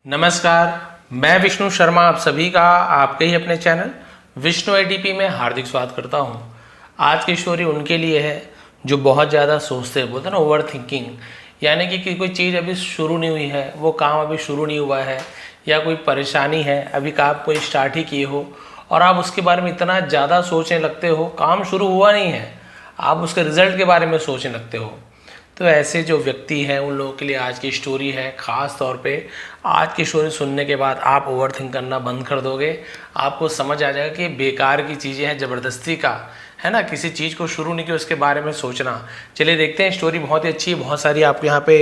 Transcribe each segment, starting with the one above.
नमस्कार, मैं विष्णु शर्मा आप सभी का आपके ही अपने चैनल विष्णु एडीपी में हार्दिक स्वागत करता हूं। आज की स्टोरी उनके लिए है जो बहुत ज़्यादा सोचते हैं, बोलते हैं ना ओवर थिंकिंग, यानी कि कोई चीज़ अभी शुरू नहीं हुई है, वो काम अभी शुरू नहीं हुआ है, या कोई परेशानी है, अभी काम कोई स्टार्ट ही किए हो और आप उसके बारे में इतना ज़्यादा सोचने लगते हो, काम शुरू हुआ नहीं है, आप उसके रिजल्ट के बारे में सोचने लगते हो। तो ऐसे जो व्यक्ति हैं उन लोगों के लिए आज की स्टोरी है। ख़ास तौर पे आज की स्टोरी सुनने के बाद आप ओवर थिंक करना बंद कर दोगे, आपको समझ आ जाएगा कि बेकार की चीज़ें हैं, ज़बरदस्ती का है ना, किसी चीज़ को शुरू नहीं किया उसके बारे में सोचना। चलिए देखते हैं, स्टोरी बहुत ही अच्छी है, बहुत सारी आपको यहाँ पे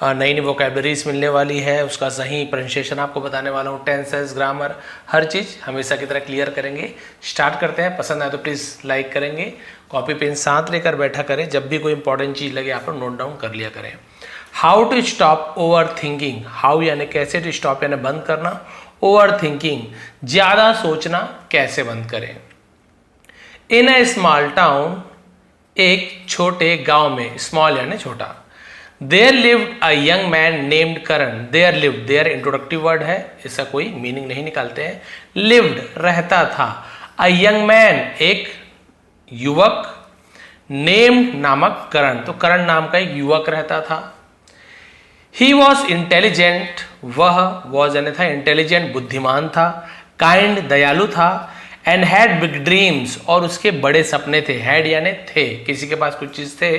नई नई वोकेबलरीज मिलने वाली है, उसका सही प्रोनाउंसिएशन आपको बताने वाला हूँ, टेंसेस, ग्रामर, हर चीज़ हमेशा की तरह क्लियर करेंगे। स्टार्ट करते हैं। पसंद आए तो प्लीज़ लाइक करेंगे, कॉपी पेन साथ लेकर बैठा करें, जब भी कोई इंपॉर्टेंट चीज़ लगे आप नोट डाउन कर लिया करें। How to stop overthinking. How यानी कैसे, टू स्टॉप यानी बंद करना, ओवर थिंकिंग ज़्यादा सोचना कैसे बंद करें। इन ए स्मॉल टाउन, एक छोटे गांव में, स्मॉल यानी छोटा, there lived a young man named Karan. There lived, there introductive word है, इसका कोई मीनिंग नहीं निकालते हैं। लिव्ड रहता था, अ यंग मैन एक युवक, नेम्ड नामक करण, तो करण नाम का एक युवक रहता था। ही वॉज इंटेलिजेंट, वह वॉज यानी था इंटेलिजेंट, बुद्धिमान था, काइंड दयालु था, एंड हैड बिग ड्रीम्स और उसके बड़े सपने थे। हैड यानी थे, किसी के पास कुछ चीज थे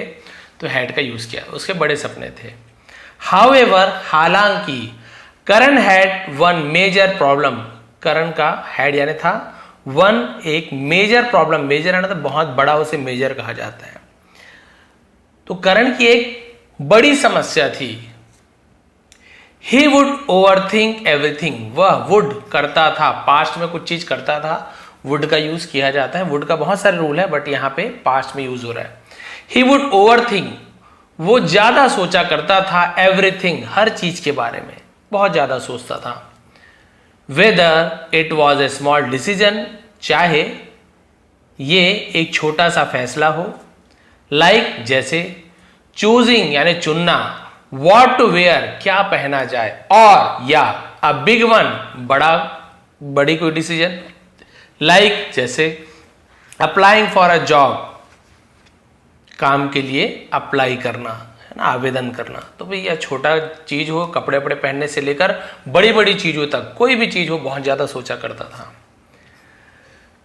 तो हैड का यूज किया, उसके बड़े सपने थे। हाउएवर हालांकि, करण हैड वन मेजर प्रॉब्लम, करण का हैड यानी था वन एक मेजर प्रॉब्लम, मेजर यानी तो बहुत बड़ा, उसे मेजर कहा जाता है। तो करण की एक बड़ी समस्या थी। ही वुड ओवरथिंक एवरीथिंग, वह वुड करता था, पास्ट में कुछ चीज करता था, वुड का यूज किया जाता है। वुड का बहुत सारे रूल है बट यहाँ पे पास्ट में यूज हो रहा है। ही वुड ओवरथिंक, वो ज्यादा सोचा करता था, एवरीथिंग हर चीज के बारे में बहुत ज्यादा सोचता था। Whether it was a small decision, चाहे ये एक छोटा सा फैसला हो, लाइक जैसे, चूजिंग यानी चुनना, वॉट टू वेयर क्या पहना जाए, और या अ बिग वन बड़ी कोई डिसीजन, लाइक जैसे अप्लाइंग फॉर अ जॉब काम के लिए अप्लाई करना है ना, आवेदन करना। तो भैया छोटा चीज हो, कपड़े वपड़े पहनने से लेकर बड़ी बड़ी चीजों तक, कोई भी चीज हो बहुत ज्यादा सोचा करता था।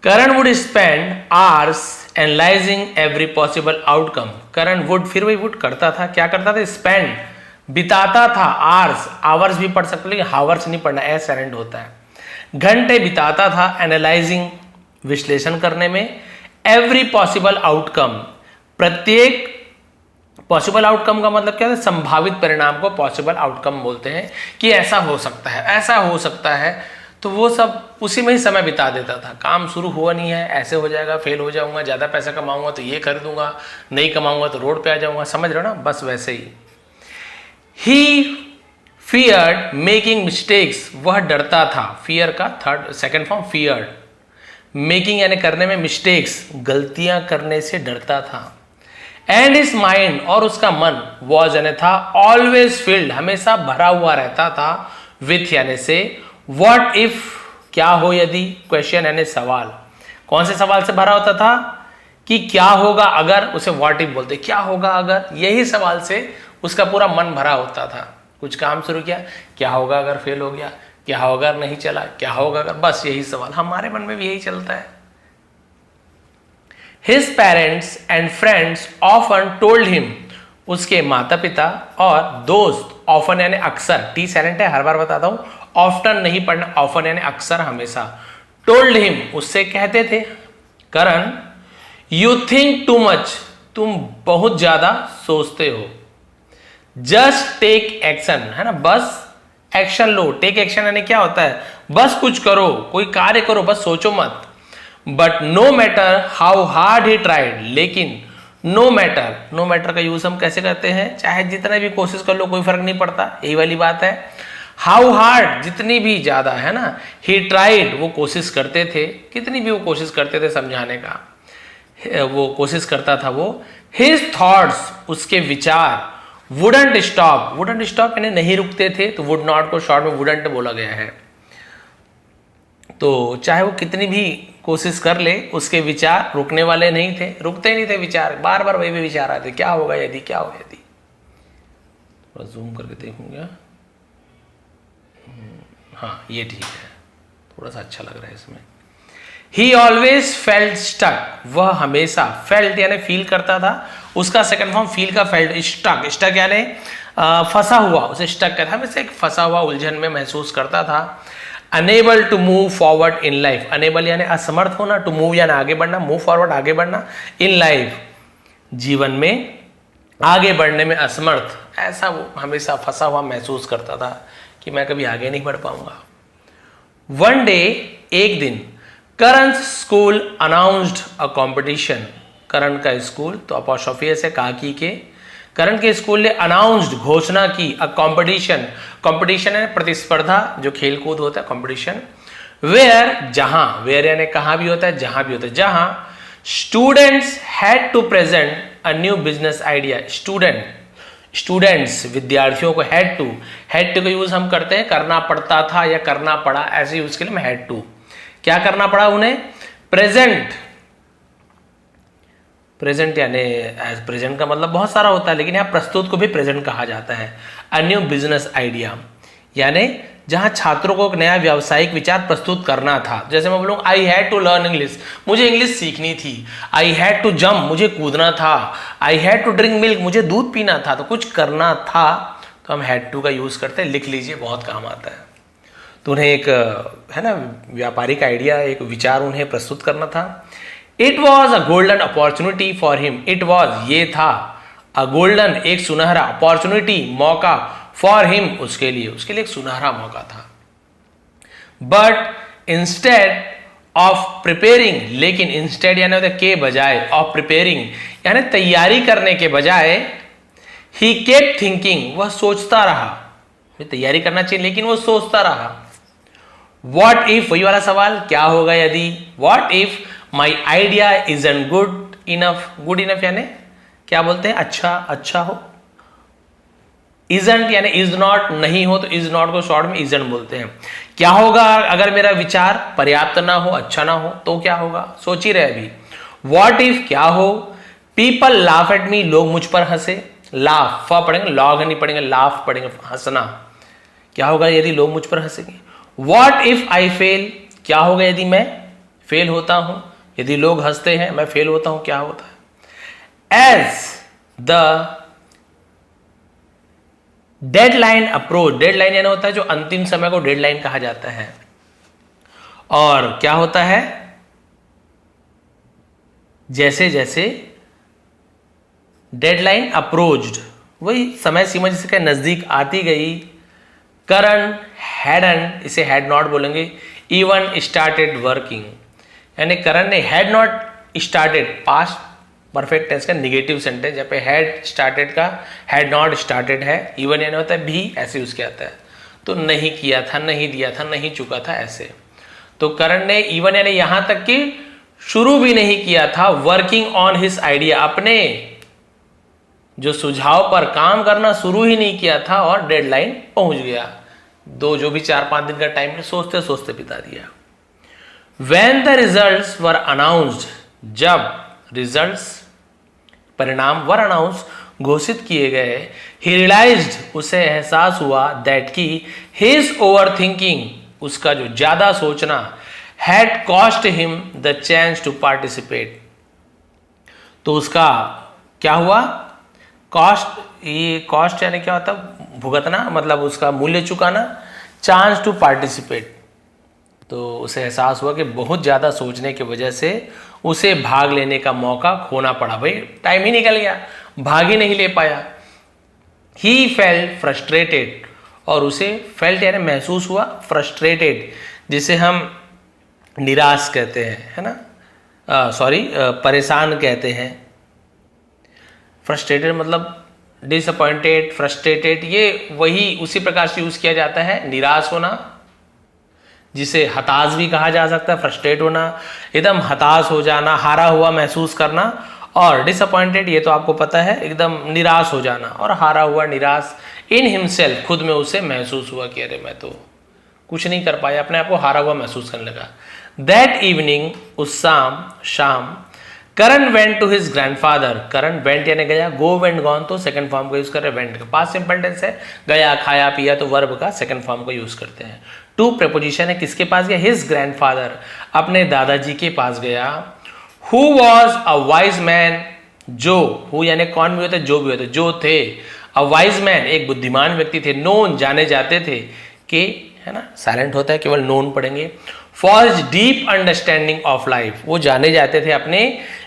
Karan would spend hours analysing every possible outcome. Karan would, फिर वही वुड करता था, क्या करता था, स्पेंड बिताता था, आवर्स, आवर्स भी पढ़ सकते लेकिन हावर्स नहीं पढ़ना, एस साइलेंट होता है। घंटे बिताता था एनालाइजिंग विश्लेषण करने में, एवरी पॉसिबल आउटकम, प्रत्येक पॉसिबल आउटकम का मतलब क्या है, संभावित परिणाम को पॉसिबल आउटकम बोलते हैं, कि ऐसा हो सकता है, ऐसा हो सकता है, तो वो सब उसी में ही समय बिता देता था। काम शुरू हुआ नहीं है, ऐसे हो जाएगा, फेल हो जाऊंगा, ज्यादा पैसा कमाऊंगा तो ये कर दूंगा, नहीं कमाऊंगा तो रोड पे आ जाऊंगा, समझ रहे हो ना, बस वैसे ही। ही फियर्ड मेकिंग मिस्टेक्स, वह डरता था, फियर का सेकंड फॉर्म फियर्ड, मेकिंग यानी करने में, मिस्टेक्स गलतियां करने से डरता था। एंड हिज माइंड और उसका मन, वॉज यानी था, ऑलवेज फिल्ड हमेशा भरा हुआ रहता था, विथ यानी से, व्हाट इफ क्या हो यदि, क्वेश्चन यानी सवाल, कौन से सवाल से भरा होता था, कि क्या होगा अगर, उसे व्हाट इफ बोलते, क्या होगा अगर, यही सवाल से उसका पूरा मन भरा होता था। कुछ काम शुरू किया, क्या होगा अगर फेल हो गया, क्या होगा अगर नहीं चला, क्या होगा अगर, बस यही सवाल, हमारे मन में भी यही चलता है। His parents and friends often told him, उसके माता पिता और दोस्त, often यानी अक्सर, टी साइलेंट है, हर बार बताता हूं, often नहीं पढ़ना, often यानी अक्सर, हमेशा, told him उससे कहते थे, करण you think too much, तुम बहुत ज्यादा सोचते हो, just take action है ना, बस एक्शन लो, टेक एक्शन यानी क्या होता है, बस कुछ करो, कोई कार्य करो, बस सोचो मत। But no matter how hard he tried, लेकिन नो मैटर का यूज हम कैसे करते हैं, चाहे जितना भी कोशिश कर लो कोई फर्क नहीं पड़ता, यही वाली बात है। हाउ हार्ड जितनी भी ज्यादा है ना, ही ट्राइड वो कोशिश करते थे, कितनी भी वो कोशिश करते थे समझाने का, वो कोशिश करता था वो। हिज थॉट्स उसके विचार, वुडंट स्टॉप, वुडंट स्टॉप यानी नहीं रुकते थे, तो वुड नॉट को शॉर्ट में वुडंट बोला गया है। तो चाहे वो कितनी भी कोशिश कर ले, उसके विचार रुकने वाले नहीं थे, रुकते नहीं थे विचार, बार बार वही विचार आते, क्या होगा यदि, क्या होगा यदि। थोड़ा जूम करके देखूंगा, हाँ ये ठीक है, थोड़ा सा अच्छा लग रहा है इसमें। He always felt stuck, वह हमेशा, फेल्ट यानी फील करता था, उसका सेकंड फॉर्म फील का फेल्ट, स्टक, स्टक यानी फंसा हुआ, उसे स्टक कहता था, हमेशा एक फंसा हुआ, उलझन में महसूस करता था। Unable to move forward in life, unable यानी असमर्थ होना, टू मूव यानी आगे बढ़ना, मूव फॉरवर्ड आगे बढ़ना, इन लाइफ जीवन में आगे बढ़ने में असमर्थ, ऐसा वो हमेशा फंसा हुआ महसूस करता था कि मैं कभी आगे नहीं बढ़ पाऊंगा। वन डे, एक दिन, करण स्कूल अनाउंस्ड अ कंपटीशन, करण का स्कूल, तो अपॉस्ट्रोफी से काकी के, करण के स्कूल ने अनाउंस्ड घोषणा की, अ कंपटीशन, कंपटीशन है प्रतिस्पर्धा, जो खेल कूद होता है कंपटीशन, वेयर जहां, वेयर यानी कहां भी होता है, जहां भी होता है, जहां students had to present a new business idea, students विद्यार्थियों को, हैड टू का यूज हम करते हैं करना पड़ता था या करना पड़ा, ऐसे यूज के लिए हैड टू, क्या करना पड़ा उन्हें, प्रेजेंट, प्रेजेंट यानी प्रेजेंट का मतलब बहुत सारा होता है, लेकिन यहाँ प्रस्तुत को भी प्रेजेंट कहा जाता है। अ न्यू बिजनेस आइडिया यानी जहां छात्रों को एक नया व्यावसायिक विचार प्रस्तुत करना था। जैसे मैं बोलूँ I had to learn English, मुझे इंग्लिश सीखनी थी। आई हैड टू जंप, मुझे कूदना था। I had to drink milk, मुझे दूध पीना था। तो कुछ करना था तो हम हैड टू का यूज करते हैं, लिख लीजिए बहुत काम आता है। तो उन्हें एक है ना व्यापारिक आइडिया, एक विचार उन्हें प्रस्तुत करना था। It was a golden opportunity for him, it was ये था, अ गोल्डन एक सुनहरा, अपॉर्चुनिटी मौका, फॉर हिम उसके लिए एक सुनहरा मौका था। बट इंस्टेड ऑफ प्रिपेयरिंग, लेकिन इंस्टेड यानी होता है के बजाय, ऑफ प्रिपेयरिंग यानी तैयारी करने के बजाय, ही केप्ट थिंकिंग वह सोचता रहा, तैयारी करना चाहिए लेकिन वो सोचता रहा। वॉट इफ, वही वाला सवाल, क्या होगा यदि, what if my idea isn't good enough, good enough यानी क्या बोलते हैं, अच्छा हो। इजंट यानी इज नॉट नहीं हो, तो इज नॉट को शॉर्ट में इजंट बोलते हैं। क्या होगा अगर मेरा विचार पर्याप्त ना हो, अच्छा ना हो, तो क्या होगा, सोच ही रहे अभी। वॉट इफ क्या हो, पीपल लाफ एट मी, लोग मुझ पर हंसे, लाफ फ पढ़ेंगे, लॉग नहीं पढ़ेंगे, लाफ पढ़ेंगे, हंसना। क्या होगा यदि लोग मुझ पर हंसेंगे। वॉट इफ आई फेल, क्या होगा यदि मैं फेल होता हूं, यदि लोग हंसते हैं मैं फेल होता हूं, क्या होता है। As the deadline approach, deadline यानी होता है जो अंतिम समय को डेडलाइन कहा जाता है। और क्या होता है, जैसे जैसे डेडलाइन अप्रोच्ड, वही समय सीमा जिसके नजदीक आती गई, करण हैडन, इसे हैड नॉट बोलेंगे, इवन स्टार्टेड वर्किंग, यानी करण ने had not started, past perfect tense का निगेटिव सेंटेंस, जहाँ पे हैड स्टार्टेड का हैड नॉट स्टार्टेड है, इवन यानी होता है भी, ऐसे यूज किया जाता है। तो नहीं किया था, नहीं दिया था, नहीं चुका था, ऐसे। तो करण ने इवन यानी यहां तक कि शुरू भी नहीं किया था, वर्किंग ऑन हिज आइडिया, अपने जो सुझाव पर काम करना शुरू ही नहीं किया था और डेडलाइन पहुंच गया। जो भी 4-5 दिन का टाइम सोचते सोचते बिता दिया। When the results were announced, जब रिजल्ट्स परिणाम वर अनाउंस घोषित किए गए, he realized उसे एहसास हुआ that कि his overthinking उसका जो ज्यादा सोचना had cost him the chance to participate, तो उसका क्या हुआ, कॉस्ट, ये कॉस्ट यानी क्या होता है, भुगतना, मतलब उसका मूल्य चुकाना, चांस टू पार्टिसिपेट। तो उसे एहसास हुआ कि बहुत ज़्यादा सोचने की वजह से उसे भाग लेने का मौका खोना पड़ा, भाई टाइम ही निकल गया, भाग ही नहीं ले पाया। ही फेल्ट फ्रस्ट्रेटेड, और उसे फेल्ट यानी महसूस हुआ, फ्रस्ट्रेटेड जिसे हम निराश कहते हैं, है ना, परेशान कहते हैं। फ्रस्ट्रेटेड मतलब डिसअपॉइंटेड, फ्रस्ट्रेटेड, ये वही उसी प्रकार से यूज किया जाता है। निराश होना जिसे हताश भी कहा जा सकता है, फ्रस्ट्रेट होना, एकदम हताश हो जाना, हारा हुआ महसूस करना, और डिसअपॉइंटेड, ये तो आपको पता है, एकदम निराश हो जाना, और हारा हुआ, निराश, इन हिमसेल्फ, खुद में उसे महसूस हुआ कि अरे मैं तो कुछ नहीं कर पाया, अपने आप को हारा हुआ महसूस करने लगा। दैट इवनिंग, उस शाम Karan went to his grandfather, Karan went यानी गया, गो वेंट गॉन तो सेकंड फॉर्म का यूज कर रहे हैं, वेंट का पास्ट सिंपल टेंस है, गया खाया पिया तो वर्ब का सेकंड फॉर्म का यूज करते हैं। टू प्रेपोजिशन है, किसके पास गया, हिज ग्रैंडफादर, अपने दादाजी के पास गया। Who was a wise man, जो, हु यानी कौन भी होते, जो भी होते, जो थे, अ वाइज मैन एक बुद्धिमान व्यक्ति थे, नोन जाने जाते थे, के है ना, साइलेंट होता है, केवल नोन पढ़ेंगे। For his deep understanding of life, वो जाने जाते थे अपने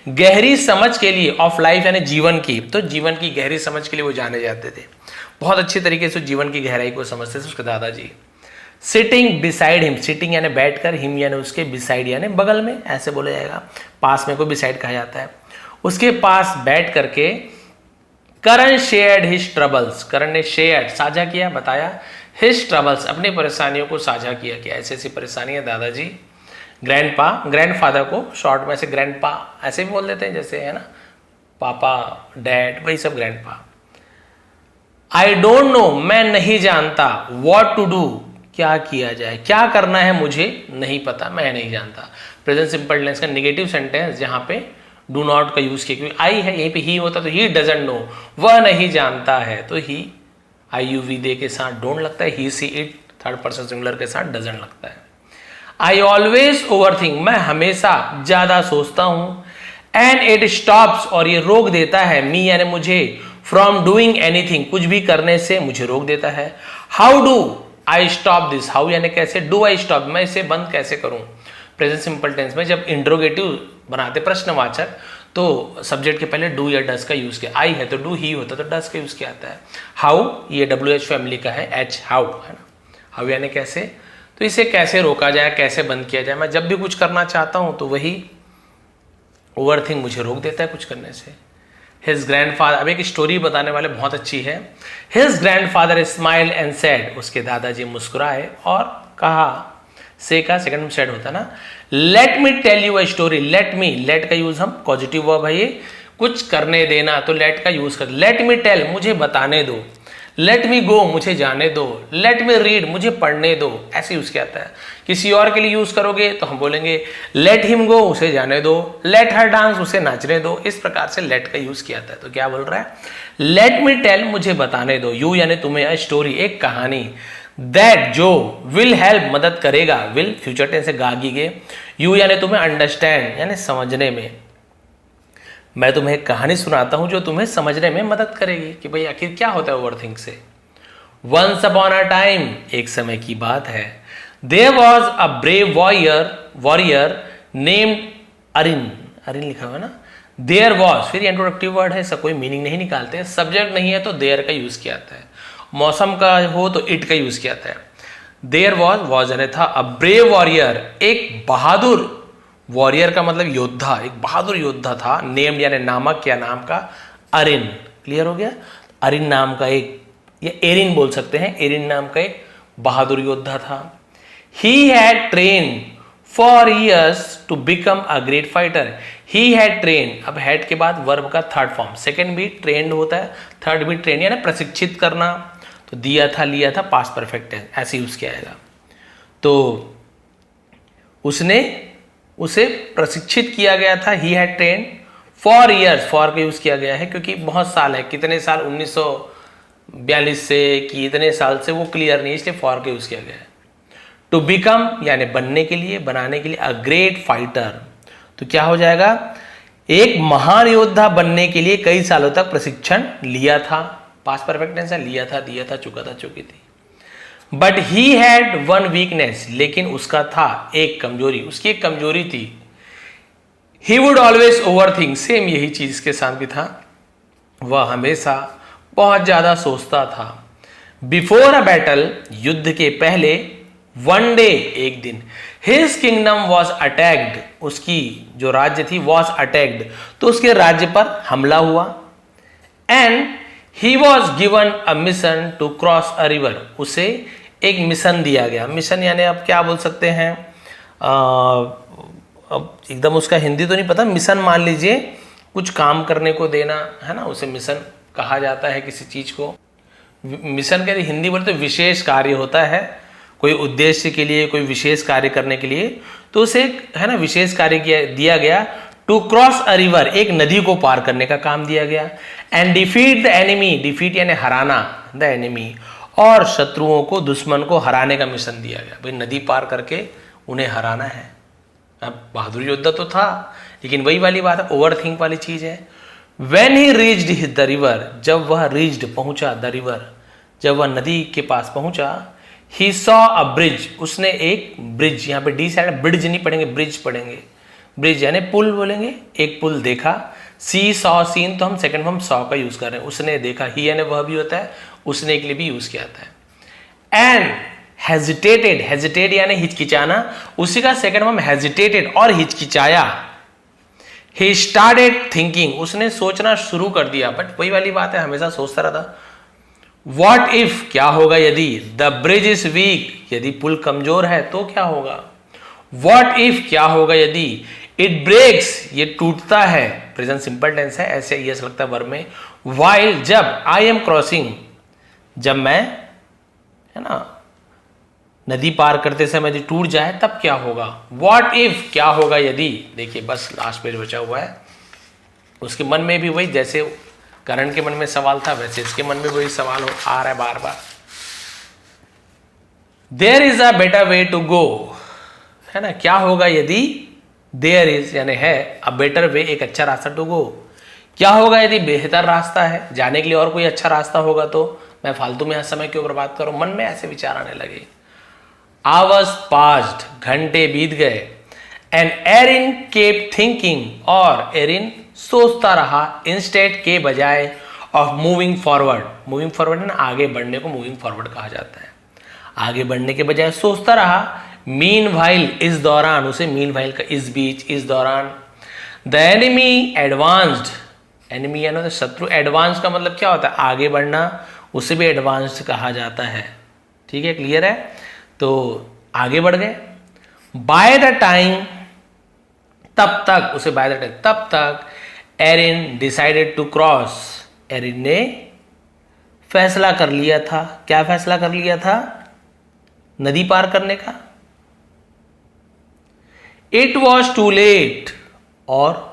गहरी समझ के लिए, ऑफ लाइफ यानी जीवन की, तो जीवन की गहरी समझ के लिए वो जाने जाते थे, बहुत अच्छी तरीके से जीवन की गहराई को समझते थे उसके दादाजी। सिटिंग बिसाइड हिम, सिटिंग यानी बैठकर, हिम यानी उसके, बिसाइड यानी बगल में, ऐसे बोला जाएगा, पास में को बिसाइड कहा जाता है, उसके पास बैठ करके। करण शेयर्ड हिज ट्रबल्स, करण ने शेयर्ड साझा किया, बताया, हिज ट्रबल्स अपनी परेशानियों को साझा किया कि ऐसी ऐसी परेशानियां दादाजी। ग्रैंडपा, ग्रैंडफादर को शॉर्ट में से ग्रैंडपा ऐसे भी बोल देते हैं, जैसे है ना पापा, डैड, वही सब ग्रैंडपा। आई डोंट नो, मैं नहीं जानता, व्हाट टू डू, क्या किया जाए, क्या करना है मुझे नहीं पता, मैं नहीं जानता। प्रेजेंट सिंपल टेंस का नेगेटिव सेंटेंस जहां पे डू नॉट का यूज किया, क्योंकि आई है, यहीं पे ही होता तो ही डजंट नो, वह नहीं जानता है, तो ही आई यू वी दे के साथ डोंट लगता है, he she it third person singular के साथ डजंट लगता है। आई ऑलवेज ओवरथिंक, मैं हमेशा ज्यादा सोचता हूं। एंड इट स्टॉप्स, और ये रोक देता है, मी यानी मुझे, फ्रॉम डूइंग एनीथिंग, कुछ भी करने से मुझे रोक देता है। How do I stop this, how यानी कैसे, डू आई स्टॉप, मैं इसे बंद कैसे करूं। प्रेजेंट सिंपल टेंस में जब इंट्रोगेटिव बनाते प्रश्नवाचक, तो सब्जेक्ट के पहले डू या डस का यूज किया, आई है तो डू, ही होता तो डस का यूज किया आता है। हाउ ये WH फैमिली का है, H हाउ है ना, हाउ यानी कैसे, तो इसे कैसे रोका जाए, कैसे बंद किया जाए। मैं जब भी कुछ करना चाहता हूं तो वही ओवरथिंक मुझे रोक देता है कुछ करने से। हिज ग्रैंडफादर, अब एक स्टोरी बताने वाले, बहुत अच्छी है। His grandfather smiled and said, उसके दादाजी मुस्कुराए और कहा, से का सेकंड में सेड होता ना, let me tell you a story, let me, let का यूज हम पॉजिटिव वर्ब है ये, कुछ करने देना, तो लेट का यूज कर, लेट मी टेल मुझे बताने दो, लेट मी गो मुझे जाने दो, लेट मी रीड मुझे पढ़ने दो, ऐसे यूज किया जाता है। किसी और के लिए यूज करोगे तो हम बोलेंगे लेट हिम गो उसे जाने दो, लेट हर डांस उसे नाचने दो, इस प्रकार से लेट का यूज किया जाता है। तो क्या बोल रहा है, लेट मी टेल मुझे बताने दो, यू यानी तुम्हें, अ स्टोरी एक कहानी, दैट जो, विल हेल्प मदद करेगा, विल फ्यूचर टेंस से गागीगे, यू यानी तुम्हें अंडरस्टैंड यानी समझने में, मैं तुम्हें एक कहानी सुनाता हूं जो तुम्हें समझने में मदद करेगी कि भाई आखिर क्या होता है ओवरथिंक से। वंस अपॉन अ टाइम, एक समय की बात है, there was a brave warrior named Arin, Arin लिखा हुआ है ना, देयर वॉज, फिर इंट्रोडक्टिव वर्ड है, सब कोई मीनिंग नहीं निकालते हैं, सब्जेक्ट नहीं है तो देयर का यूज किया जाता है, मौसम का हो तो इट का यूज किया जाता है। देयर वॉज यानी था, अ ब्रेव वॉरियर, एक बहादुर, वॉरियर का मतलब योद्धा, एक बहादुर योद्धा था, नेम्ड यानी नामक या नाम का, अरिन, क्लियर हो गया, अरिन नाम का एक, या एरिन बोल सकते हैं, एरिन नाम का एक बहादुर योद्धा था। He had train for years to become a great fighter, he had train, अब हैड के बाद वर्ब का थर्ड फॉर्म, सेकेंड भी ट्रेंड होता है, थर्ड भी ट्रेन यानी प्रशिक्षित करना, तो दिया था, लिया था, पास्ट परफेक्ट है, ऐसे यूज किया जाएगा। तो उसने, उसे प्रशिक्षित किया गया था, he had train for years, for का यूज किया गया है क्योंकि बहुत साल है, कितने साल, 1942 से कि इतने साल से वो क्लियर नहीं, इसलिए फॉर का यूज किया गया है। टू बिकम यानी बनने के लिए, बनाने के लिए, अ ग्रेट फाइटर, तो क्या हो जाएगा, एक महान योद्धा बनने के लिए कई सालों तक प्रशिक्षण लिया था, पास्ट परफेक्ट टेंस है, लिया था, दिया था, चुका था, चुकी थी। But he had one weakness, लेकिन उसका था एक कमजोरी, उसकी एक कमजोरी थी, he would always overthink, same यही चीज इसके साथ भी था, वह हमेशा बहुत ज्यादा सोचता था। बिफोर अ बैटल, युद्ध के पहले, वन डे एक दिन, हिज किंगडम वॉज अटैक्ड, उसकी जो राज्य थी वॉज अटैक्ड, तो उसके राज्य पर हमला हुआ। And he was given a mission to cross a river, उसे एक मिशन दिया गया, मिशन यानी आप क्या बोल सकते हैं, अब एकदम उसका हिंदी तो नहीं पता, मिशन मान लीजिए कुछ काम करने को देना, है ना, उसे मिशन कहा जाता है किसी चीज को। मिशन के हिंदी बोलते विशेष कार्य होता है, कोई उद्देश्य के लिए, कोई विशेष कार्य करने के लिए, तो उसे है ना विशेष कार्य दिया गया। टू क्रॉस अ रिवर, एक नदी को पार करने का काम दिया गया। And defeat the enemy, defeat यानी हराना, द एनिमी, और शत्रुओं को, दुश्मन को हराने का मिशन दिया गया। भाई नदी पार करके उन्हें हराना है। अब बहादुर योद्धा तो था, लेकिन वही वाली बात है, ओवर थिंक वाली चीज है। When he reached the river, जब वह रीच्ड पहुंचा, द रिवर, जब वह नदी के पास पहुंचा, ही सॉ अ ब्रिज, उसने एक ब्रिज, यहाँ पे डी साइड ब्रिज नहीं पढ़ेंगे, ब्रिज पढ़ेंगे, ब्रिज यानी पुल बोलेंगे, एक पुल देखा। सी सॉ, सीन तो हम सेकंड फॉर्म सॉ का यूज कर रहे हैं, उसने देखा, ही यानी वह भी होता है, उसने के लिए भी यूज किया जाता है। एंड हेजिटेटेड, हेजिटेट यानी हिचकिचाना, उसी का सेकंड फॉर्म हेजिटेटेड, और हिचकिचाया। ही स्टार्टेड थिंकिंग, उसने सोचना शुरू कर दिया। बट वही वाली बात है, हमेशा सोचता रहता। वॉट इफ, क्या होगा यदि, द ब्रिज इज वीक, यदि पुल कमजोर है तो क्या होगा। वॉट इफ, क्या होगा यदि, इट ब्रेक्स, ये टूटता है, प्रेजेंट सिंपल टेंस है, ऐसे यस लगता है वर्ब में। वाइल, जब, आई एम क्रॉसिंग, जब मैं, है ना, नदी पार करते समय यदि टूट जाए तब क्या होगा। वॉट इफ, क्या होगा यदि, देखिए बस लास्ट पेज बचा हुआ है। उसके मन में भी वही, जैसे करण के मन में सवाल था वैसे इसके मन में वही सवाल आ रहा है बार बार। There is a better way to go, है ना, क्या होगा यदि, देयर इज यानी है, अ बेटर वे, एक अच्छा रास्ता, टू गो, क्या होगा यदि बेहतर रास्ता है जाने के लिए, और कोई अच्छा रास्ता होगा तो मैं फालतू में यहां समय क्यों बर्बाद करूं। मन में ऐसे विचार आने लगे। आवर्स पास्ड, घंटे बीत गए। एंड एरिन केप थिंकिंग, और एरिन सोचता रहा, इंस्टेड के बजाय, of moving forward, moving forward है ना, आगे बढ़ने को मूविंग फॉरवर्ड कहा जाता है, आगे बढ़ने के बजाय सोचता रहा। मीन वाइल, इस दौरान, उसे मीन वाइल का इस बीच, इस दौरान। द एनिमी एडवांस्ड, एनिमी यानी तो शत्रु, एडवांस का मतलब क्या होता है, आगे बढ़ना, उसे भी एडवांस्ड कहा जाता है। ठीक है, क्लियर है, तो आगे बढ़ गए। बाय द टाइम, तब तक, उसे बाय द टाइम, तब तक, Erin decided to cross, Erin ने फैसला कर लिया था। क्या फैसला कर लिया था, नदी पार करने का। इट वॉज टू लेट, और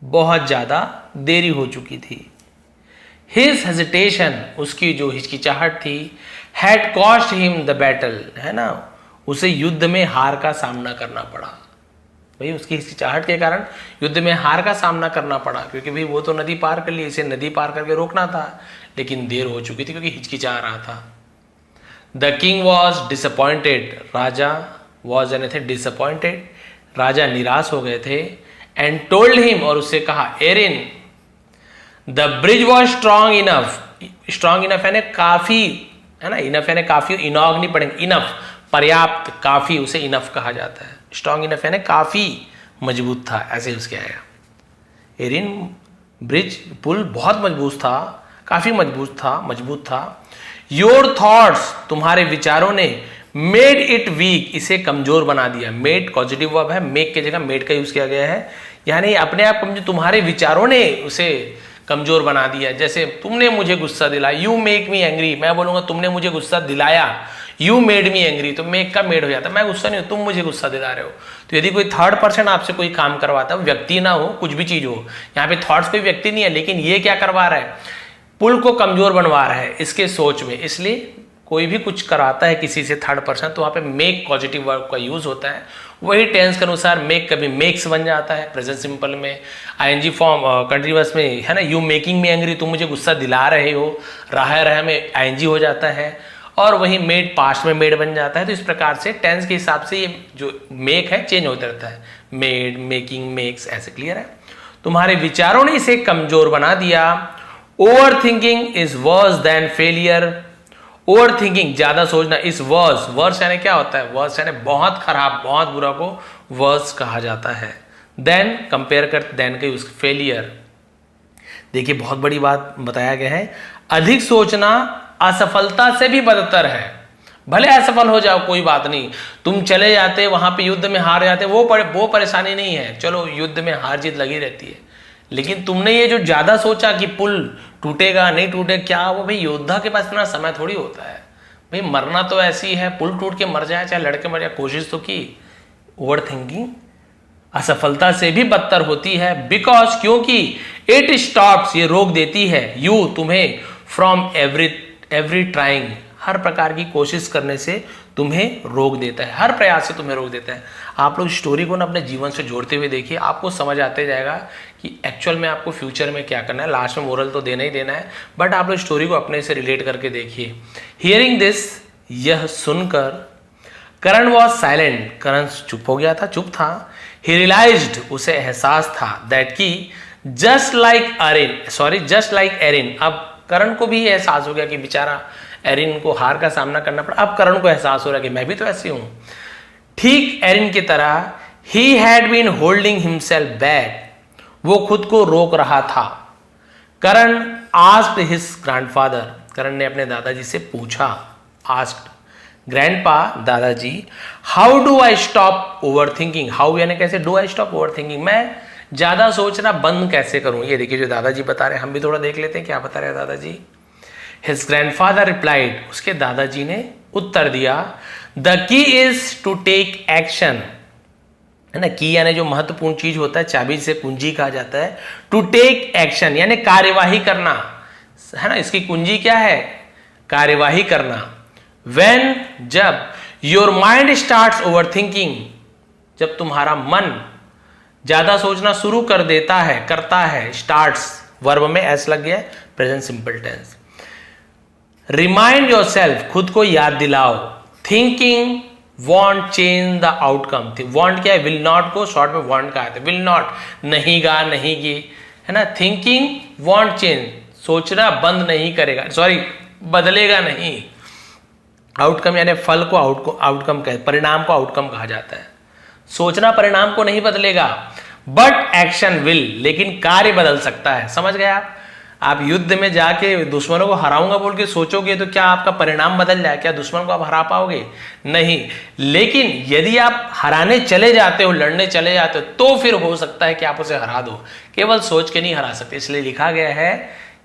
बहुत ज्यादा देरी हो चुकी थी। हिज हेजिटेशन, उसकी जो हिचकिचाहट थी, had cost him the battle, है ना, उसे युद्ध में हार का सामना करना पड़ा। भाई उसकी हिचकिचाहट के कारण युद्ध में हार का सामना करना पड़ा, क्योंकि भाई वो तो नदी पार कर ली, इसे नदी पार करके रोकना था, लेकिन देर हो चुकी थी क्योंकि हिचकिचा रहा था। The king was disappointed, Raja, was यानी थे डिसअपॉइंटेड, राजा निराश हो गए थे। एंड टोल्ड हिम, और उससे कहा, Erin, the bridge was strong enough, strong enough यानी काफी, है ना, इनफ यानी काफी, इनॉग नहीं पढ़ेंगे, इनफ पर्याप्त, काफी, उसे इनफ कहा जाता है। स्ट्रॉन्ग इनफ यानी काफी मजबूत था, ऐसे उसके आएगा। एरिन ब्रिज, पुल बहुत मजबूत था, काफी मजबूत था। योर थॉट्स, तुम्हारे विचारों ने, मेड इट वीक, इसे कमजोर बना दिया। मेड पॉजिटिव वर्ब है, मेक की जगह मेड का यूज किया गया है, यानी अपने आप कमजोर, तुम्हारे विचारों ने उसे कमजोर बना दिया। जैसे तुमने मुझे गुस्सा दिलाया, यू मेक मी एंग्री, मैं बोलूंगा तुमने मुझे गुस्सा दिलाया, यू मेड मी एंग्री, तो मेक का मेड हो जाता, मैं गुस्सा नहीं हूं, तुम मुझे गुस्सा दिला रहे हो। तो यदि कोई थर्ड पर्सन आपसे कोई काम करवाता है, व्यक्ति ना हो, कुछ भी चीज हो, यहाँ पे थॉट्स कोई व्यक्ति नहीं है, लेकिन ये क्या करवा रहा है, पुल को कमजोर बनवा रहा है इसके सोच में। इसलिए कोई भी कुछ कराता है किसी से थर्ड पर्सन, तो वहां पे मेक पॉजिटिव वर्ब का यूज होता है। वही टेंस के अनुसार मेक कभी मेक्स बन जाता है प्रेजेंट सिंपल में, आईएनजी फॉर्म कंटिन्यूअस में, है ना, यू मेकिंग मी एंग्री, तुम मुझे गुस्सा दिला रहे हो, रहा में आईएनजी हो जाता है, और वही मेड पास्ट में मेड बन जाता है। तो इस प्रकार से टेंस के हिसाब से ये जो मेक है चेंज होता रहता है, मेड, मेकिंग, मेक्स, ऐसे क्लियर है। तुम्हारे विचारों ने इसे कमजोर बना दिया। Over thinking is worse than failure, over thinking, ज्यादा सोचना, इस वर्स, वर्स यानी क्या होता है, वर्स यानी बहुत खराब, बहुत बुरा को वर्स कहा जाता है। देन कंपेयर कर, देन का यूज, फेलियर। देखिए बहुत बड़ी बात बताया गया है, अधिक सोचना असफलता से भी बदतर है। भले असफल हो जाओ कोई बात नहीं, तुम चले जाते वहां पे युद्ध में हार जाते, वो परेशानी नहीं है, चलो युद्ध में हार जीत लगी रहती है, लेकिन तुमने ये जो ज्यादा सोचा कि पुल टूटेगा नहीं टूटेगा, क्या वो भाई योद्धा के पास इतना समय थोड़ी होता है भाई, मरना तो ऐसी है, पुल टूट के मर जाए चाहे लड़के मर जाए, कोशिश तो की। ओवर थिंकिंग असफलता से भी बदतर होती है, बिकॉज क्योंकि इट स्टॉप्स, ये रोक देती है, यू तुम्हें, फ्रॉम एवरी ट्राइंग, हर प्रकार की कोशिश करने से तुम्हें रोक देता है, हर प्रयास से तुम्हें रोक देता है। आप लोग स्टोरी को ना अपने जीवन से जोड़ते हुए देखिए, आपको समझ आते जाएगा कि एक्चुअल में आपको फ्यूचर में क्या करना है। लास्ट में मोरल तो देना ही देना है, बट आप लोग स्टोरी को अपने से रिलेट करके देखिए। हियरिंग दिस, यह सुनकर करण वॉज साइलेंट, करण चुप हो गया था, चुप था। ही रियलाइज्ड, उसे एहसास था, दैट की जस्ट लाइक एरिन, अब करण को भी एहसास हो गया कि बेचारा एरिन को हार का सामना करना पड़ा। अब करण को एहसास हो रहा है कि मैं भी तो ऐसी हूं, ठीक एरिन की तरह। He had been holding himself back, वो खुद को रोक रहा था। Karan asked his grandfather, Karan ने अपने दादाजी से पूछा, आस्क्ड ग्रैंडपा, दादाजी, how do I stop overthinking, how यानी कैसे, do I stop overthinking, मैं ज्यादा सोचना बंद कैसे करूं। ये देखिए जो दादाजी बता रहे हैं, हम भी थोड़ा देख लेते हैं क्या बता रहे हैं दादाजी। हिज ग्रैंडफादर रिप्लाइड, उसके दादाजी ने उत्तर दिया, the key is to take action, है ना, की यानी जो महत्वपूर्ण चीज होता है, चाबी से कुंजी कहा जाता है। टू टेक एक्शन यानी कार्यवाही करना, है ना, इसकी कुंजी क्या है, कार्यवाही करना। When, जब your mind starts over thinking, जब तुम्हारा मन ज्यादा सोचना शुरू कर देता है, करता है, स्टार्ट्स वर्ब में एस लग गया, present simple tense. Remind yourself, खुद को याद दिलाओ। Thinking won't change the outcome, won't क्या है, विल नॉट को शॉर्ट में वॉन्ट कहा था, विल नॉट नहीं गा, नहीं गी, है ना। थिंकिंग वॉन्ट चेंज, सोचना बंद नहीं करेगा, सॉरी बदलेगा नहीं। आउटकम यानी फल को आउटकम कहे, परिणाम को आउटकम कहा जाता है। सोचना परिणाम को नहीं बदलेगा, बट एक्शन विल, लेकिन कार्य बदल सकता है। समझ गए आप युद्ध में जाके दुश्मनों को हराऊंगा बोल के सोचोगे तो क्या आपका परिणाम बदल जाए, क्या दुश्मन को आप हरा पाओगे, नहीं। लेकिन यदि आप हराने चले जाते हो, लड़ने चले जाते हो, तो फिर हो सकता है कि आप उसे हरा दो, केवल सोच के नहीं हरा सकते। इसलिए लिखा गया है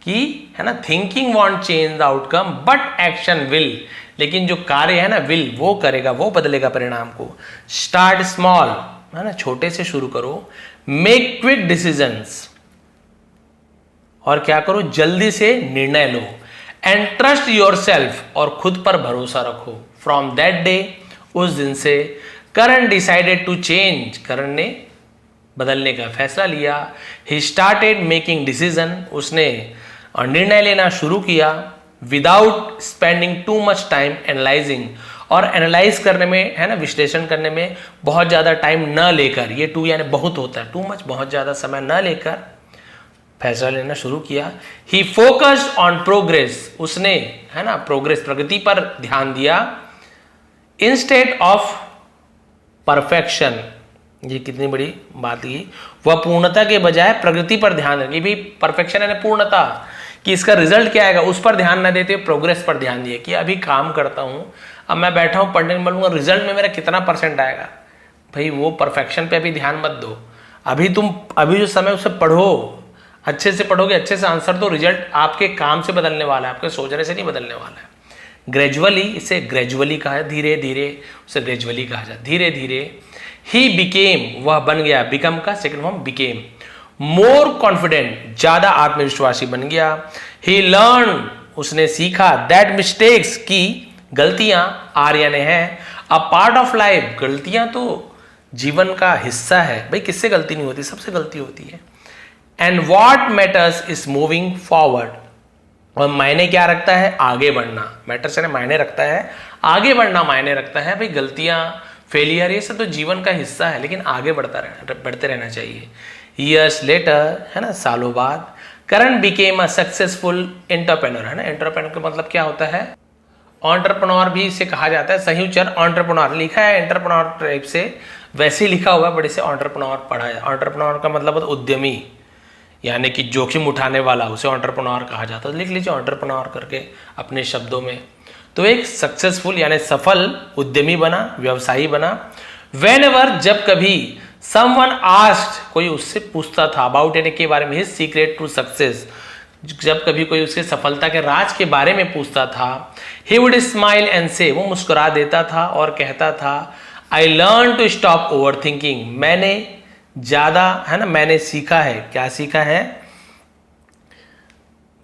कि, है ना, thinking won't change the outcome but action will, लेकिन जो कार्य है ना, विल, वो करेगा, वो बदलेगा परिणाम को। स्टार्ट स्मॉल, है ना, छोटे से शुरू करो। मेक क्विक डिसीजंस, और क्या करो, जल्दी से निर्णय लो। एंड ट्रस्ट योर सेल्फ, और खुद पर भरोसा रखो। फ्रॉम दैट डे, उस दिन से, करण डिसाइडेड टू चेंज, करण ने बदलने का फैसला लिया। ही स्टार्टेड मेकिंग डिसीजन, उसने निर्णय लेना शुरू किया। Without spending too much time analysing, और एनालाइज करने में, है ना, विश्लेषण करने में बहुत ज्यादा टाइम न लेकर, ये टू यानी बहुत होता है, टू मच बहुत ज्यादा समय न लेकर फैसला लेना शुरू किया। ही फोकस्ड ऑन प्रोग्रेस, उसने, है ना, प्रोग्रेस, प्रगति पर ध्यान दिया, इंस्टेड ऑफ परफेक्शन। ये कितनी बड़ी बात की, वह पूर्णता के बजाय प्रगति पर ध्यान देगी। भाई परफेक्शन यानी पूर्णता, कि इसका रिजल्ट क्या आएगा उस पर ध्यान न देते, प्रोग्रेस पर ध्यान दिए कि अभी काम करता हूं, अब मैं बैठा हूं पढ़ने बोलूंगा, रिजल्ट में मेरा कितना % आएगा। भाई वो परफेक्शन पे अभी ध्यान मत दो, अभी जो समय उसे पढ़ो, अच्छे से पढ़ोगे, अच्छे से आंसर दो, रिजल्ट आपके काम से बदलने वाला है, आपके सोचने से नहीं बदलने वाला है। ग्रेजुअली, इसे ग्रेजुअली कहा है, धीरे धीरे, उसे ग्रेजुअली कहा जाए, धीरे धीरे। ही बिकेम, वह बन गया, बिकम का second form became. More confident, ज्यादा आत्मविश्वासी बन गया। ही लर्न, उसने सीखा, दैट मिस्टेक्स, की गलतियां, आर यानी है, अ पार्ट ऑफ लाइफ, गलतियां तो जीवन का हिस्सा है। भाई किससे गलती नहीं होती, सबसे गलती होती है। And what matters is moving forward, और मायने क्या रखता है, आगे बढ़ना। मैटर्स यानी मायने रखता है, आगे बढ़ना मायने रखता है। भाई गलतियां, फेलियर, ये सब तो जीवन का हिस्सा है, लेकिन आगे बढ़ते रहना चाहिए। ईयर्स लेटर, है ना, सालों बाद, करण बिकेम अ सक्सेसफुल एंटरप्रेन्योर, है ना। एंटरप्रेन्योर का मतलब क्या होता है, एंटरप्रेन्योर भी इसे कहा जाता है, सही उच्चारण एंटरप्रेन्योर लिखा है, एंटरप्रेन्योर टाइप से वैसे ही लिखा हुआ है, बड़े से एंटरप्रेन्योर पढ़ा है। एंटरप्रेन्योर का मतलब उद्यमी, यानी कि जोखिम उठाने वाला, उसे एंटरप्रेन्योर कहा जाता है। लिख लीजिए एंटरप्रेन्योर करके अपने शब्दों में। तो एक सक्सेसफुल यानी सफल उद्यमी बना, व्यवसायी बना। व्हेनेवर, जब कभी, समवन आस्क्ड, कोई उससे पूछता था, अबाउट यानी के बारे में, हिज सीक्रेट टू सक्सेस, जब कभी कोई उसके सफलता के राज के बारे में पूछता था, ही वुड स्माइल एंड से, वो मुस्कुरा देता था और कहता था, I learn to stop overthinking, मैंने ज्यादा, है ना, मैंने सीखा है, क्या सीखा है,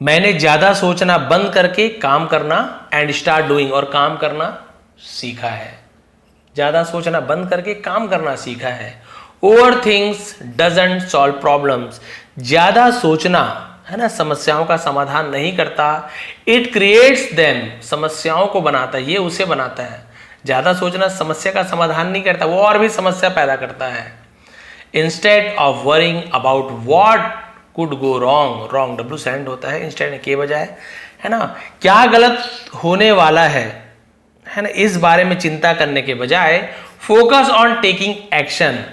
मैंने ज्यादा सोचना बंद करके काम करना, एंड स्टार्ट डूइंग, और काम करना सीखा है, ज्यादा सोचना बंद करके काम करना सीखा है। Over things doesn't solve problems, ज्यादा सोचना, है ना, समस्याओं का समाधान नहीं करता, इट क्रिएट्स देम, समस्याओं को बनाता है, ये उसे बनाता है। ज्यादा सोचना समस्या का समाधान नहीं करता, वो और भी समस्या पैदा करता है। Instead of worrying about what could go wrong, wrong W send होता है, इंस्टेड के बजाय, है ना, क्या गलत होने वाला है ना, इस बारे में चिंता करने के बजाय फोकस ऑन टेकिंग एक्शन,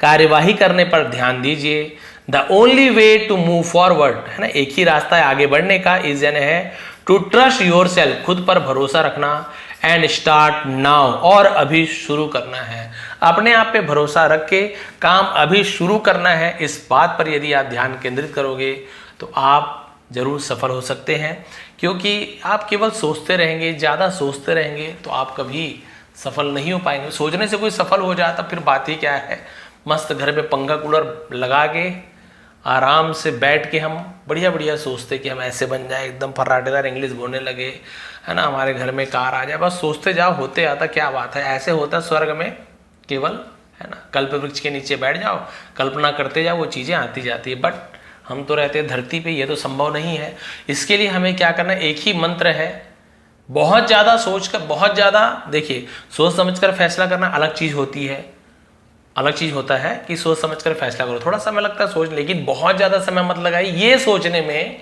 कार्यवाही करने पर ध्यान दीजिए। The only way to move forward, है ना, एक ही रास्ता है आगे बढ़ने का, इज यानी है टू ट्रस्ट योर सेल्फ, खुद पर भरोसा रखना, एंड स्टार्ट नाउ, और अभी शुरू करना है, अपने आप पे भरोसा रख के काम अभी शुरू करना है। इस बात पर यदि आप ध्यान केंद्रित करोगे तो आप जरूर सफल हो सकते हैं, क्योंकि आप केवल सोचते रहेंगे, ज़्यादा सोचते रहेंगे तो आप कभी सफल नहीं हो पाएंगे। सोचने से कोई सफल हो जाता फिर बात ही क्या है। मस्त घर में पंखा कूलर लगा के आराम से बैठ के हम बढ़िया बढ़िया सोचते कि हम ऐसे बन जाए, एकदम फर्राटेदार इंग्लिश बोलने लगे, है ना, हमारे घर में कार आ जाए, बस सोचते जाओ, होते आता, क्या बात है। ऐसे होता स्वर्ग में केवल, है ना, कल्प वृक्ष के नीचे बैठ जाओ, कल्पना करते जाओ, वो चीज़ें आती जाती है। बट हम तो रहते हैं धरती पे, ये तो संभव नहीं है। इसके लिए हमें क्या करना है, एक ही मंत्र है, बहुत ज़्यादा सोचकर, बहुत ज़्यादा, देखिए, सोच समझकर फैसला करना अलग चीज़ होती है, अलग चीज़ होता है कि सोच समझकर फैसला करो, थोड़ा समय लगता है सोच, लेकिन बहुत ज़्यादा समय मत लगाइए ये सोचने में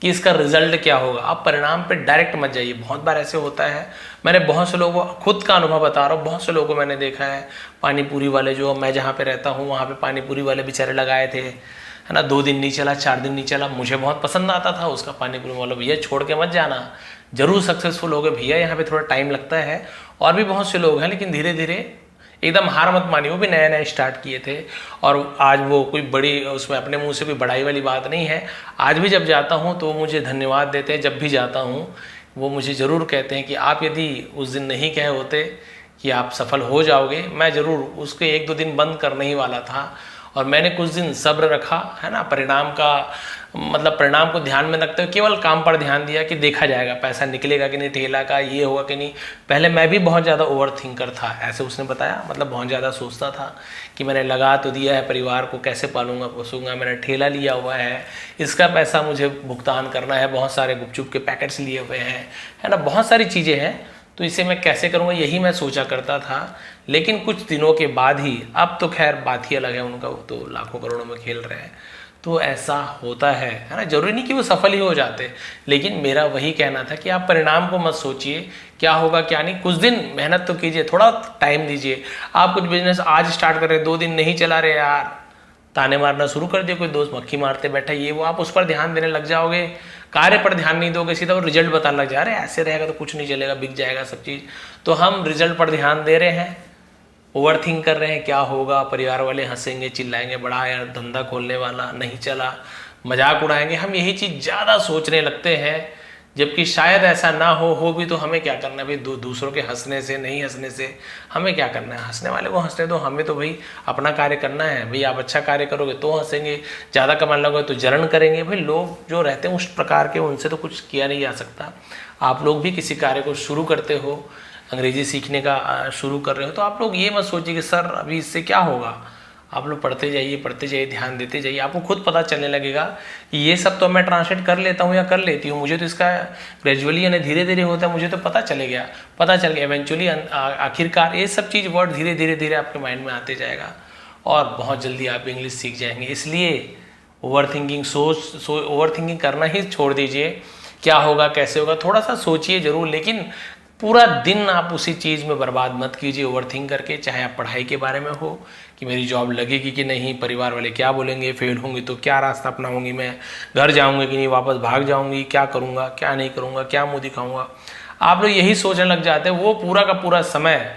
कि इसका रिजल्ट क्या होगा। आप परिणाम पे डायरेक्ट मत जाइए। बहुत बार ऐसे होता है, मैंने बहुत से लोगों को, खुद का अनुभव बता रहा हूँ, बहुत से लोगों को मैंने देखा है, पानी पूरी वाले, जो मैं जहाँ पे रहता हूँ वहाँ पे पानी पूरी वाले बेचारे लगाए थे, है ना, 2 दिन नहीं चला, 4 दिन नहीं चला, मुझे बहुत पसंद आता था उसका पानी पूरी वाला, भैया छोड़ के मत जाना, जरूर सक्सेसफुल हो गए भैया, यहाँ पे थोड़ा टाइम लगता है। और भी बहुत से लोग हैं, लेकिन धीरे धीरे, एकदम हार मत मानिए, वो भी नए नए स्टार्ट किए थे, और आज वो कोई बड़ी, उसमें अपने मुंह से कोई बड़ाई वाली बात नहीं है। आज भी जब जाता हूँ तो मुझे धन्यवाद देते हैं, जब भी जाता हूँ वो मुझे ज़रूर कहते हैं कि आप यदि उस दिन नहीं कहे होते कि आप सफल हो जाओगे, मैं ज़रूर उसके 1-2 दिन बंद करने ही वाला था। और मैंने कुछ दिन सब्र रखा, है ना, परिणाम का मतलब परिणाम को ध्यान में रखते हुए केवल काम पर ध्यान दिया कि देखा जाएगा पैसा निकलेगा कि नहीं, ठेला का ये होगा कि नहीं। पहले मैं भी बहुत ज़्यादा ओवर थिंकर था, ऐसे उसने बताया, मतलब बहुत ज़्यादा सोचता था कि मैंने लगा तो दिया है, परिवार को कैसे पालूंगा पोसूंगा, मैंने ठेला लिया हुआ है, इसका पैसा मुझे भुगतान करना है, बहुत सारे गुपचुप के पैकेट्स लिए हुए हैं, है ना, बहुत सारी चीज़ें हैं, तो इसे मैं कैसे करूँगा, यही मैं सोचा करता था। लेकिन कुछ दिनों के बाद ही, अब तो खैर बात ही अलग है उनका, वो तो लाखों करोड़ों में खेल रहे हैं, तो ऐसा होता है ना। जरूरी नहीं कि वो सफल ही हो जाते, लेकिन मेरा वही कहना था कि आप परिणाम को मत सोचिए क्या होगा क्या नहीं, कुछ दिन मेहनत तो कीजिए, थोड़ा टाइम दीजिए। आप कुछ बिजनेस आज स्टार्ट कर रहे, 2 दिन नहीं चला रहे यार, ताने मारना शुरू कर दिए, कोई दोस्त मक्खी मारते बैठा, ये वो, आप उस पर ध्यान देने लग जाओगे, कार्य पर ध्यान नहीं दोगे, सीधा वो रिजल्ट बताने लग जा रहे, ऐसे रहेगा तो कुछ नहीं चलेगा, बिक जाएगा सब चीज़। तो हम रिजल्ट पर ध्यान दे रहे हैं, ओवर थिंक कर रहे हैं क्या होगा, परिवार वाले हंसेंगे चिल्लाएंगे, बड़ा यार धंधा खोलने वाला नहीं चला, मजाक उड़ाएंगे, हम यही चीज़ ज़्यादा सोचने लगते हैं, जबकि शायद ऐसा ना हो भी तो हमें क्या करना है भाई, दूसरों के हंसने से, नहीं हंसने से हमें क्या करना है, हंसने वाले को हंसने दो, हमें तो भाई अपना कार्य करना है। भाई आप अच्छा कार्य करोगे तो हंसेंगे, ज़्यादा कमाने लगोगे तो जलन करेंगे। भाई लोग जो रहते हैं उस प्रकार के, उनसे तो कुछ किया नहीं जा सकता। आप लोग भी किसी कार्य को शुरू करते हो, अंग्रेजी सीखने का शुरू कर रहे हो, तो आप लोग ये मत सोचिए कि सर अभी इससे क्या होगा। आप लोग पढ़ते जाइए, ध्यान देते जाइए, आपको खुद पता चलने लगेगा कि ये सब तो मैं ट्रांसलेट कर लेता हूँ या कर लेती हूँ, मुझे तो इसका ग्रेजुअली यानी धीरे धीरे होता है, मुझे तो पता चल गया इवेंचुअली, आखिरकार ये सब चीज़ वर्ड धीरे धीरे आपके माइंड में आते जाएगा और बहुत जल्दी आप इंग्लिश सीख जाएंगे। इसलिए ओवर थिंकिंग करना ही छोड़ दीजिए। क्या होगा कैसे होगा थोड़ा सा सोचिए जरूर, लेकिन पूरा दिन आप उसी चीज़ में बर्बाद मत कीजिए ओवर थिंक करके। चाहे आप पढ़ाई के बारे में हो कि मेरी जॉब लगेगी कि नहीं, परिवार वाले क्या बोलेंगे, फेल होंगी तो क्या रास्ता अपनाऊंगी, मैं घर जाऊंगी कि नहीं, वापस भाग जाऊंगी, क्या करूंगा क्या नहीं करूंगा, क्या मुंह दिखाऊंगा, आप लोग यही सोचने लग जाते हैं। वो पूरा का पूरा समय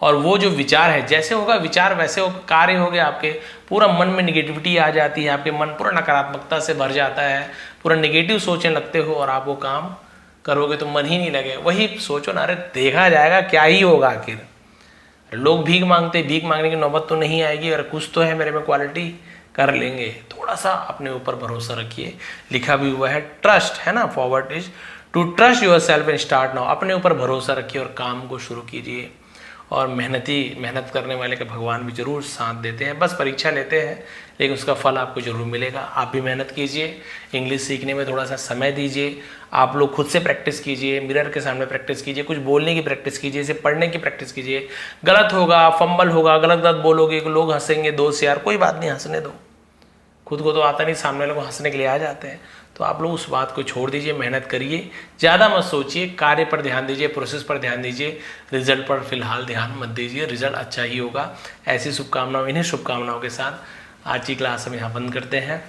और वो जो विचार है, जैसे होगा विचार वैसे होगा कार्य हो गया। आपके पूरा मन में निगेटिविटी आ जाती है, आपके मन पूरा नकारात्मकता से भर जाता है, पूरा निगेटिव सोचने लगते हो और आप वो काम करोगे तो मन ही नहीं लगे। वही सोचो ना, अरे देखा जाएगा क्या ही होगा, आखिर लोग भीख मांगते, भीख मांगने की नौबत तो नहीं आएगी, अगर कुछ तो है मेरे में क्वालिटी, कर लेंगे। थोड़ा सा अपने ऊपर भरोसा रखिए। लिखा भी हुआ है ट्रस्ट, है ना, forward is to trust yourself and start now. अपने ऊपर भरोसा रखिए और काम को शुरू कीजिए। और मेहनत करने वाले के भगवान भी जरूर साथ देते हैं, बस परीक्षा लेते हैं लेकिन उसका फल आपको जरूर मिलेगा। आप भी मेहनत कीजिए, इंग्लिश सीखने में थोड़ा सा समय दीजिए। आप लोग खुद से प्रैक्टिस कीजिए, मिरर के सामने प्रैक्टिस कीजिए, कुछ बोलने की प्रैक्टिस कीजिए, इसे पढ़ने की प्रैक्टिस कीजिए। गलत होगा, फंबल होगा, गलत गलत बोलोगे, लोग हंसेंगे, दोस्त यार, कोई बात नहीं, हंसने दो। खुद को तो आता नहीं, सामने वाले को हंसने के लिए आ जाते हैं। तो आप लोग उस बात को छोड़ दीजिए, मेहनत करिए, ज़्यादा मत सोचिए, कार्य पर ध्यान दीजिए, प्रोसेस पर ध्यान दीजिए, रिजल्ट पर फिलहाल ध्यान मत दीजिए। रिजल्ट अच्छा ही होगा। ऐसी शुभकामनाओं, इन्हीं शुभकामनाओं के साथ आज की क्लास हम यहाँ बंद करते हैं।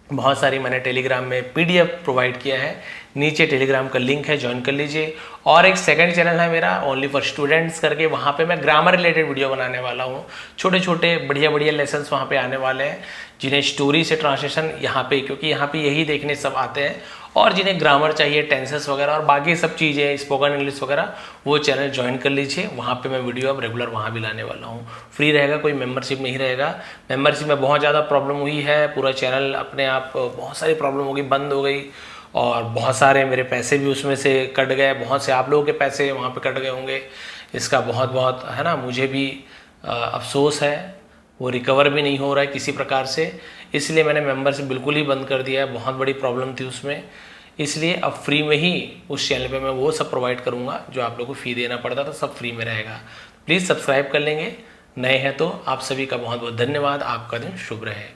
बहुत सारी मैंने टेलीग्राम में PDF प्रोवाइड किया है, नीचे टेलीग्राम का लिंक है, ज्वाइन कर लीजिए। और एक सेकंड चैनल है मेरा ओनली फॉर स्टूडेंट्स करके, वहाँ पे मैं ग्रामर रिलेटेड वीडियो बनाने वाला हूँ। छोटे छोटे बढ़िया बढ़िया लेसन्स वहाँ पे आने वाले हैं, जिन्हें स्टोरी से ट्रांसलेशन यहाँ पे, क्योंकि यहाँ पे यही देखने सब आते हैं, और जिन्हें ग्रामर चाहिए, टेंसेस वगैरह और बाकी सब चीज़ें, स्पोकन इंग्लिश वगैरह, वो चैनल ज्वाइन कर लीजिए। वहाँ पे मैं वीडियो अब रेगुलर वहाँ भी लाने वाला हूँ। फ्री रहेगा, कोई मेंबरशिप नहीं रहेगा। मेंबरशिप में बहुत ज़्यादा प्रॉब्लम हुई है, पूरा चैनल अपने आप बहुत सारी प्रॉब्लम हो गई, बंद हो गई, और बहुत सारे मेरे पैसे भी उसमें से कट गए, बहुत से आप लोगों के पैसे वहाँ पे कट गए होंगे। इसका बहुत बहुत, है ना, मुझे भी अफसोस है, वो रिकवर भी नहीं हो रहा है किसी प्रकार से। इसलिए मैंने मेंबरशिप बिल्कुल ही बंद कर दिया है, बहुत बड़ी प्रॉब्लम थी उसमें। इसलिए अब फ्री में ही उस चैनल पे मैं वो सब प्रोवाइड करूँगा जो आप लोगों को फ़ी देना पड़ता था, सब फ्री में रहेगा। प्लीज़ सब्सक्राइब कर लेंगे, नए हैं तो। आप सभी का बहुत बहुत धन्यवाद। आपका दिन शुभ रहे।